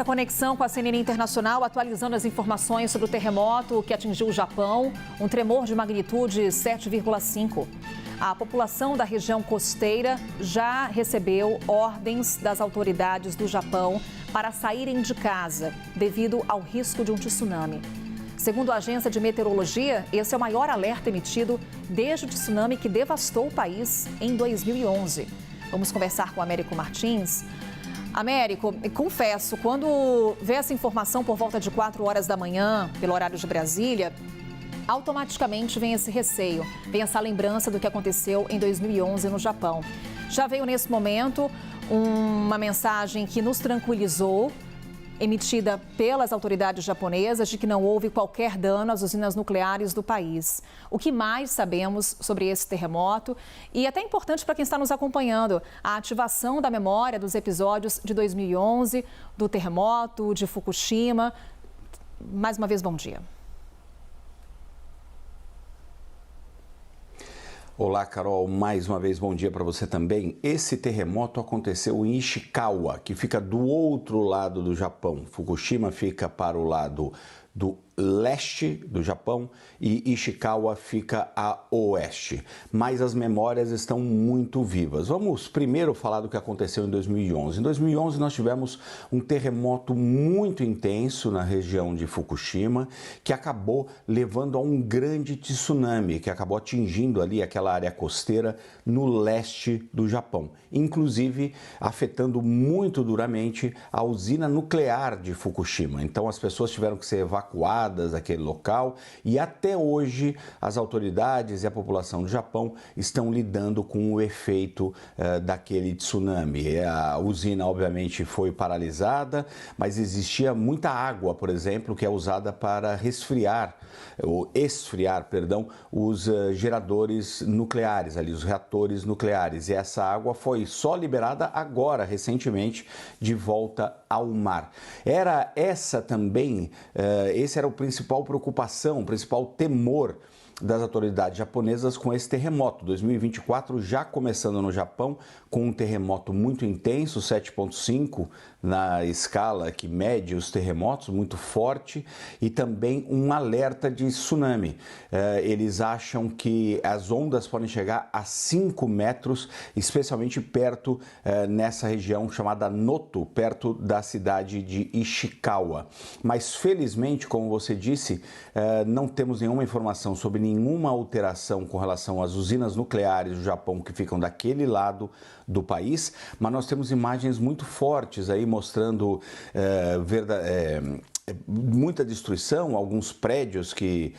nossa conexão com a CNN Internacional, atualizando as informações sobre o terremoto que atingiu o Japão, um tremor de magnitude 7,5. A população da região costeira já recebeu ordens das autoridades do Japão para saírem de casa devido ao risco de um tsunami. Segundo a agência de meteorologia, esse é o maior alerta emitido desde o tsunami que devastou o país em 2011. Vamos conversar com o Américo Martins. Américo, confesso, quando vê essa informação por volta de 4 horas da manhã, pelo horário de Brasília, automaticamente vem esse receio, vem essa lembrança do que aconteceu em 2011 no Japão. Já veio nesse momento uma mensagem que nos tranquilizou, emitida pelas autoridades japonesas, de que não houve qualquer dano às usinas nucleares do país. O que mais sabemos sobre esse terremoto? E até importante para quem está nos acompanhando, a ativação da memória dos episódios de 2011, do terremoto, de Fukushima. Mais uma vez, bom dia. Olá, Carol, mais uma vez bom dia para você também. Esse terremoto aconteceu em Ishikawa, que fica do outro lado do Japão. Fukushima fica para o lado do leste do Japão e Ishikawa fica a oeste. Mas as memórias estão muito vivas. Vamos primeiro falar do que aconteceu em 2011. Em 2011 nós tivemos um terremoto muito intenso na região de Fukushima, que acabou levando a um grande tsunami, que acabou atingindo ali aquela área costeira no leste do Japão, inclusive afetando muito duramente a usina nuclear de Fukushima. Então as pessoas tiveram que ser evacuadas daquele local e até hoje as autoridades e a população do Japão estão lidando com o efeito daquele tsunami. A usina obviamente foi paralisada, mas existia muita água, por exemplo, que é usada para esfriar os geradores nucleares, ali, os reatores nucleares. E essa água foi só liberada agora, recentemente, de volta ao mar. Era essa também, esse era o principal preocupação, o principal temor das autoridades japonesas com esse terremoto. 2024 já começando no Japão com um terremoto muito intenso, 7,5 na escala que mede os terremotos, muito forte, e também um alerta de tsunami. Eles acham que as ondas podem chegar a 5 metros, especialmente perto nessa região chamada Noto, perto da cidade de Ishikawa. Mas felizmente, como você disse, não temos nenhuma informação sobre nenhuma alteração com relação às usinas nucleares do Japão que ficam daquele lado do país, mas nós temos imagens muito fortes aí mostrando muita destruição, alguns prédios que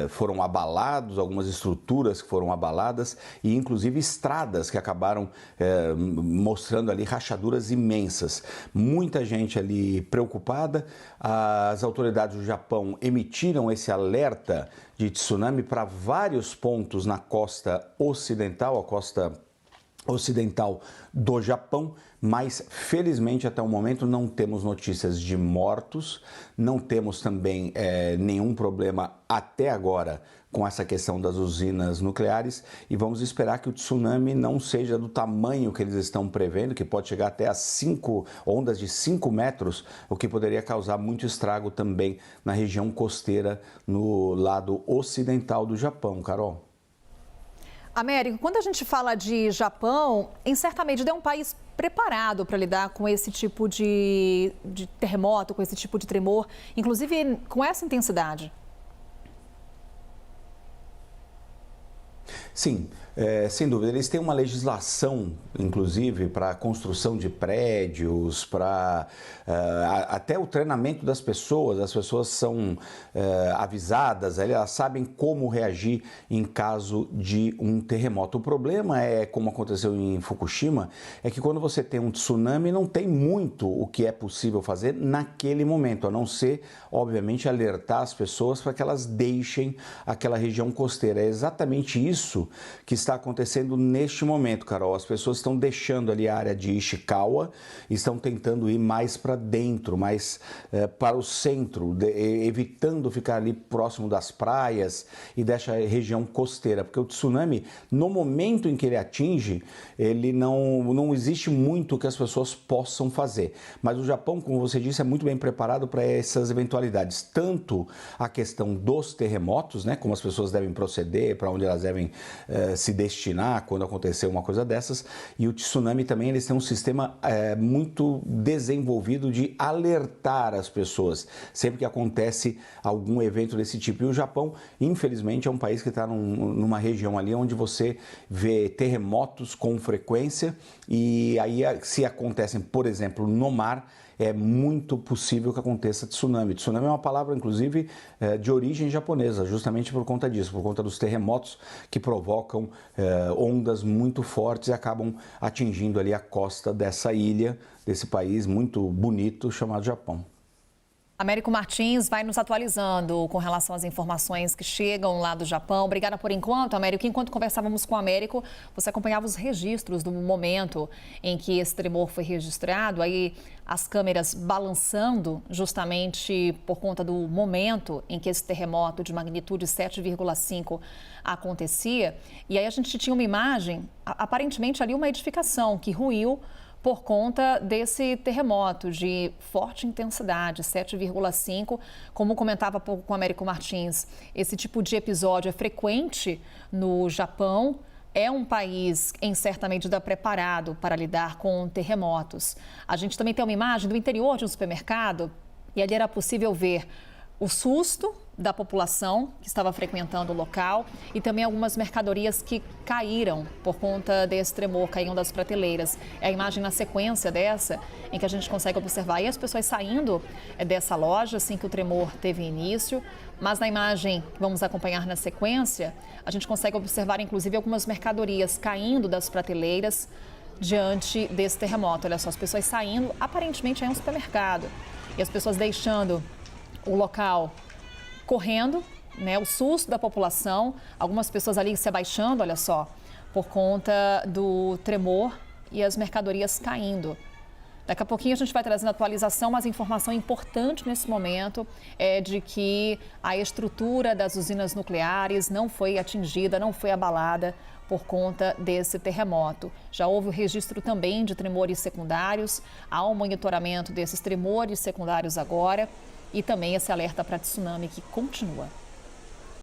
foram abalados, algumas estruturas que foram abaladas e inclusive estradas que acabaram mostrando ali rachaduras imensas. Muita gente ali preocupada. As autoridades do Japão emitiram esse alerta de tsunami para vários pontos na costa ocidental, a costa ocidental do Japão, mas felizmente até o momento não temos notícias de mortos, não temos também nenhum problema até agora com essa questão das usinas nucleares e vamos esperar que o tsunami não seja do tamanho que eles estão prevendo, que pode chegar até as ondas de 5 metros, o que poderia causar muito estrago também na região costeira no lado ocidental do Japão, Carol. Américo, quando a gente fala de Japão, em certa medida é um país preparado para lidar com esse tipo de terremoto, com esse tipo de tremor, inclusive com essa intensidade. Sim, sem dúvida. Eles têm uma legislação, inclusive, para a construção de prédios, para até o treinamento das pessoas. As pessoas são avisadas, elas sabem como reagir em caso de um terremoto. O problema é, como aconteceu em Fukushima, é que quando você tem um tsunami, não tem muito o que é possível fazer naquele momento, a não ser, obviamente, alertar as pessoas para que elas deixem aquela região costeira. É exatamente isso que está acontecendo neste momento, Carol. As pessoas estão deixando ali a área de Ishikawa, estão tentando ir mais para dentro, mais para o centro, evitando ficar ali próximo das praias e dessa região costeira, porque o tsunami, no momento em que ele atinge, ele não existe muito que as pessoas possam fazer. Mas o Japão, como você disse, é muito bem preparado para essas eventualidades, tanto a questão dos terremotos, né, como as pessoas devem proceder, para onde elas devem se destinar quando acontecer uma coisa dessas, e o tsunami também, eles têm um sistema muito desenvolvido de alertar as pessoas sempre que acontece algum evento desse tipo. E o Japão, infelizmente, é um país que está numa região ali onde você vê terremotos com frequência, e aí se acontecem, por exemplo, no mar, é muito possível que aconteça tsunami. Tsunami é uma palavra, inclusive, de origem japonesa, justamente por conta disso, por conta dos terremotos que provocam ondas muito fortes e acabam atingindo ali a costa dessa ilha, desse país muito bonito chamado Japão. Américo Martins vai nos atualizando com relação às informações que chegam lá do Japão. Obrigada por enquanto, Américo. Enquanto conversávamos com o Américo, você acompanhava os registros do momento em que esse tremor foi registrado. Aí as câmeras balançando justamente por conta do momento em que esse terremoto de magnitude 7,5 acontecia. E aí a gente tinha uma imagem, aparentemente ali uma edificação que ruiu por conta desse terremoto de forte intensidade, 7,5. Como comentava há pouco com o Américo Martins, esse tipo de episódio é frequente no Japão. É um país, em certa medida, preparado para lidar com terremotos. A gente também tem uma imagem do interior de um supermercado e ali era possível ver o susto da população que estava frequentando o local e também algumas mercadorias que caíram por conta desse tremor, caíram das prateleiras. É a imagem na sequência dessa em que a gente consegue observar aí as pessoas saindo dessa loja assim que o tremor teve início, mas na imagem que vamos acompanhar na sequência, a gente consegue observar inclusive algumas mercadorias caindo das prateleiras diante desse terremoto. Olha só, as pessoas saindo, aparentemente é um supermercado, e as pessoas deixando o local correndo, né, o susto da população, algumas pessoas ali se abaixando, olha só, por conta do tremor e as mercadorias caindo. Daqui a pouquinho a gente vai trazendo atualização, mas a informação importante nesse momento é de que a estrutura das usinas nucleares não foi atingida, não foi abalada por conta desse terremoto. Já houve o registro também de tremores secundários, há um monitoramento desses tremores secundários agora, e também esse alerta para tsunami que continua.